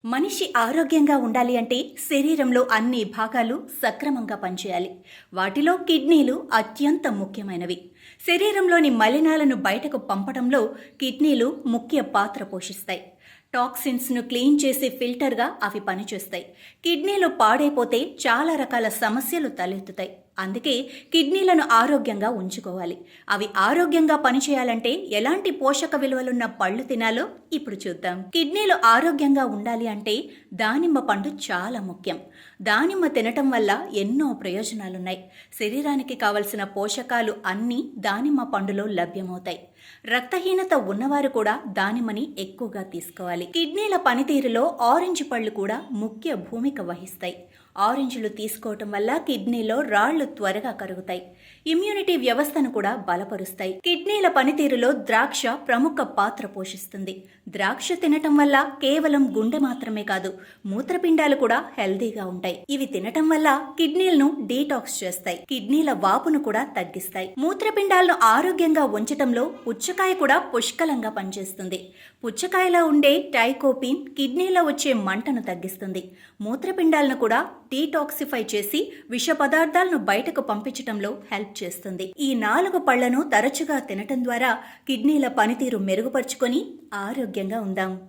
మనిషి ఆరోగ్యంగా ఉండాలి అంటే శరీరంలో అన్ని భాగాలు సక్రమంగా పనిచేయాలి. వాటిలో కిడ్నీలు అత్యంత ముఖ్యమైనవి. శరీరంలోని మలినాలను బయటకు పంపడంలో కిడ్నీలు ముఖ్య పాత్ర పోషిస్తాయి. టాక్సిన్స్ను క్లీన్ చేసే ఫిల్టర్గా అవి పనిచేస్తాయి. కిడ్నీలు పాడైపోతే చాలా రకాల సమస్యలు తలెత్తుతాయి. అందుకే కిడ్నీలను ఆరోగ్యంగా ఉంచుకోవాలి. అవి ఆరోగ్యంగా పనిచేయాలంటే ఎలాంటి పోషక విలువలున్న పళ్ళు తినాలో ఇప్పుడు చూద్దాం. కిడ్నీలు ఆరోగ్యంగా ఉండాలి అంటే దానిమ్మ పండు చాలా ముఖ్యం. దానిమ్మ తినటం వల్ల ఎన్నో ప్రయోజనాలున్నాయి. శరీరానికి కావలసిన పోషకాలు అన్నీ దానిమ్మ పండులో లభ్యమవుతాయి. రక్తహీనత ఉన్నవారు కూడా దానిమ్మని ఎక్కువగా తీసుకోవాలి. కిడ్నీల పనితీరులో ఆరెంజ్ పళ్ళు కూడా ముఖ్య భూమిక వహిస్తాయి. ఆరెంజ్లు తీసుకోవటం వల్ల కిడ్నీలో రాళ్లు త్వరగా కరుగుతాయి. ఇమ్యూనిటీ వ్యవస్థను కూడా బలపరుస్తాయి. కిడ్నీల పనితీరులో ద్రాక్ష ప్రముఖ పాత్ర పోషిస్తుంది. ద్రాక్ష తినటం వల్ల కేవలం గుండె మాత్రమే కాదు, మూత్రపిండాలు కూడా హెల్దీగా ఉంటాయి. ఇవి తినటం వల్ల కిడ్నీలను డీటాక్స్ చేస్తాయి. కిడ్నీల వాపును కూడా తగ్గిస్తాయి. మూత్రపిండాలను ఆరోగ్యంగా ఉంచటంలో పుచ్చకాయ కూడా పుష్కలంగా పనిచేస్తుంది. పుచ్చకాయలో ఉండే టైకోపిన్ కిడ్నీలో వచ్చే మంటను తగ్గిస్తుంది. మూత్రపిండాలను కూడా డీటాక్సిఫై చేసి విష పదార్థాలను బయటకు పంపించటంలో హెల్ప్ చేస్తుంది. ఈ 4 పళ్లను తరచుగా తినటం ద్వారా కిడ్నీల పనితీరు మెరుగుపరుచుకొని ఆరోగ్యంగా ఉందాం.